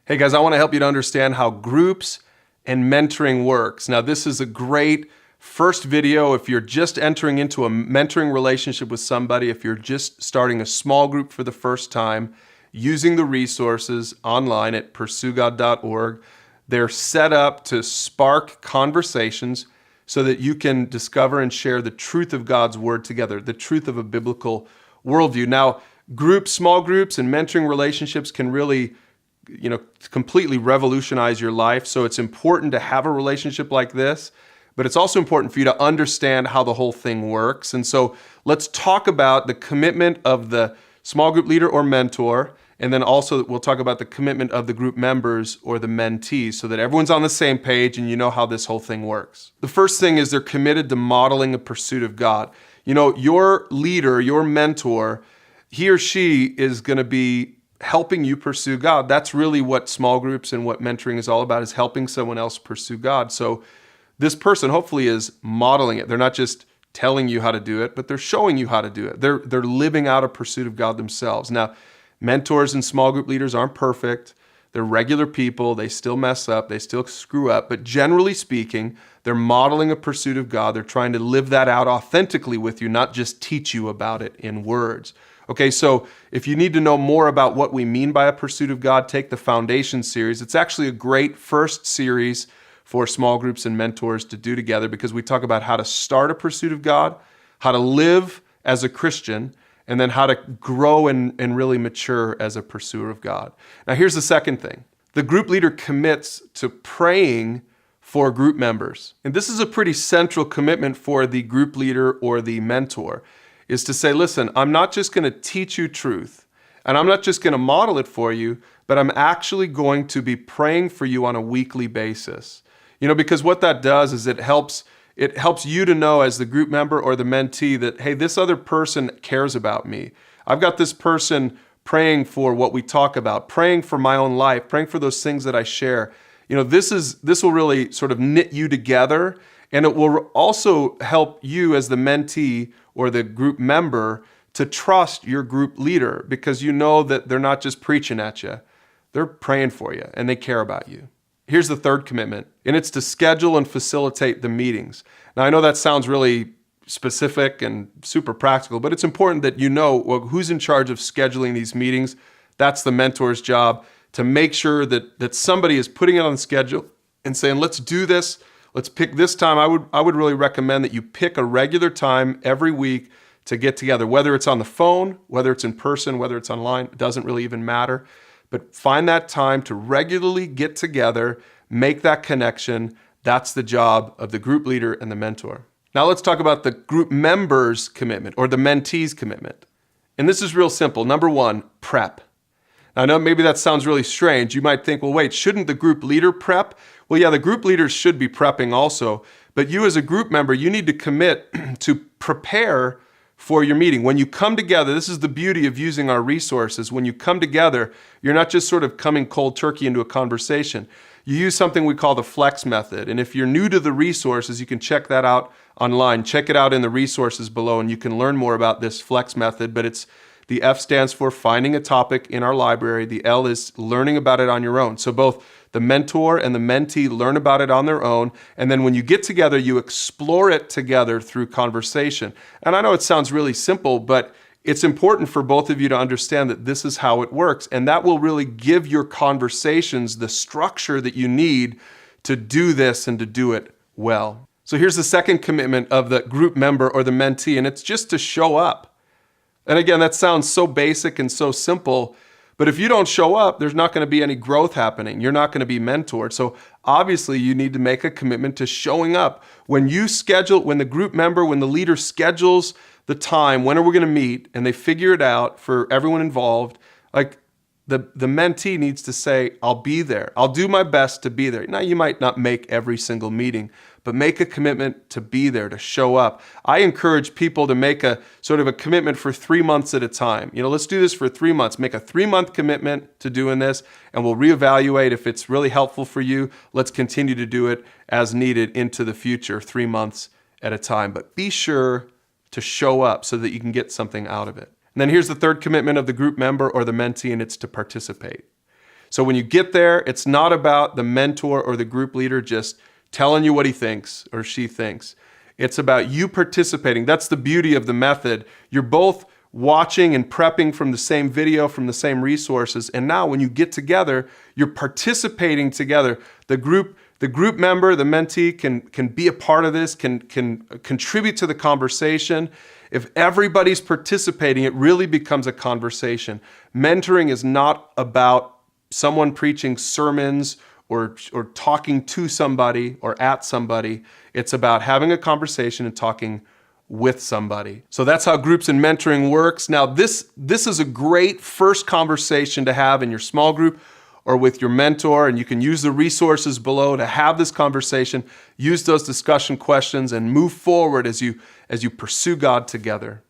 Hey guys, I want to help you to understand how groups and mentoring works. Now, this is a great first video if you're just entering into a mentoring relationship with somebody, if you're just starting a small group for the first time, using the resources online at PursueGOD.org. They're set up to spark conversations so that you can discover and share the truth of God's Word together, the truth of a biblical worldview. Now, groups, small groups, and mentoring relationships can really completely revolutionize your life. So it's important to have a relationship like this, but it's also important for you to understand how the whole thing works. And so let's talk about the commitment of the small group leader or mentor, and then also we'll talk about the commitment of the group members or the mentees so that everyone's on the same page and you know how this whole thing works. The first thing is they're committed to modeling a pursuit of God. Your leader, your mentor, he or she is going to be helping you pursue God. That's really what small groups and what mentoring is all about, is helping someone else pursue God. So this person hopefully is modeling it. They're not just telling you how to do it, but they're showing you how to do it. They're living out a pursuit of God themselves. Now, mentors and small group leaders aren't perfect. They're regular people. They still mess up. They still screw up. But generally speaking, they're modeling a pursuit of God. They're trying to live that out authentically with you, not just teach you about it in words. Okay, so if you need to know more about what we mean by a pursuit of God, take the Foundation series. It's actually a great first series for small groups and mentors to do together because we talk about how to start a pursuit of God, how to live as a Christian, and then how to grow and really mature as a pursuer of God. Now, here's the second thing. The group leader commits to praying for group members. And this is a pretty central commitment for the group leader or the mentor, is to say, listen, I'm not just going to teach you truth, and I'm not just going to model it for you, but I'm actually going to be praying for you on a weekly basis. Because what that does is it helps you to know as the group member or the mentee that, hey, this other person cares about me. I've got this person praying for what we talk about, praying for my own life, praying for those things that I share. This will really sort of knit you together, and it will also help you as the mentee or the group member to trust your group leader because you know that they're not just preaching at you. They're praying for you and they care about you. Here's the third commitment, and it's to schedule and facilitate the meetings. Now, I know that sounds really specific and super practical, but it's important that you know who's in charge of scheduling these meetings. That's the mentor's job, to make sure that somebody is putting it on the schedule and saying, let's do this. Let's pick this time. I would really recommend that you pick a regular time every week to get together, whether it's on the phone, whether it's in person, whether it's online, it doesn't really even matter. But find that time to regularly get together, make that connection. That's the job of the group leader and the mentor. Now let's talk about the group member's commitment or the mentee's commitment. And this is real simple. Number one, prep. Now, I know maybe that sounds really strange. You might think, well, wait, shouldn't the group leader prep? Well, yeah, the group leaders should be prepping also, but you as a group member, you need to commit to prepare for your meeting. When you come together, this is the beauty of using our resources. When you come together, you're not just sort of coming cold turkey into a conversation. You use something we call the flex method. And if you're new to the resources, you can check that out online. Check it out in the resources below, and you can learn more about this flex method. But the F stands for finding a topic in our library. The L is learning about it on your own. So both the mentor and the mentee learn about it on their own. And then when you get together, you explore it together through conversation. And I know it sounds really simple, but it's important for both of you to understand that this is how it works. And that will really give your conversations the structure that you need to do this and to do it well. So here's the second commitment of the group member or the mentee, and it's just to show up. And again, that sounds so basic and so simple, but if you don't show up, there's not going to be any growth happening. You're not going to be mentored. So obviously you need to make a commitment to showing up. When the group member, when the leader schedules the time, when are we going to meet, and they figure it out for everyone involved, like the mentee needs to say, I'll be there. I'll do my best to be there. Now, you might not make every single meeting, but make a commitment to be there, to show up. I encourage people to make a sort of a commitment for 3 months at a time. Let's do this for 3 months. Make a 3-month commitment to doing this, and we'll reevaluate if it's really helpful for you. Let's continue to do it as needed into the future, 3 months at a time. But be sure to show up so that you can get something out of it. And then here's the third commitment of the group member or the mentee, and it's to participate. So when you get there, it's not about the mentor or the group leader just telling you what he thinks or she thinks. It's about you participating. That's the beauty of the method. You're both watching and prepping from the same video, from the same resources. And now when you get together, you're participating together. The group member, the mentee can be a part of this, can contribute to the conversation. If everybody's participating, it really becomes a conversation. Mentoring is not about someone preaching sermons or talking to somebody or at somebody. It's about having a conversation and talking with somebody. So that's how groups and mentoring works. Now, this is a great first conversation to have in your small group or with your mentor, and you can use the resources below to have this conversation, use those discussion questions, and move forward as you pursue God together.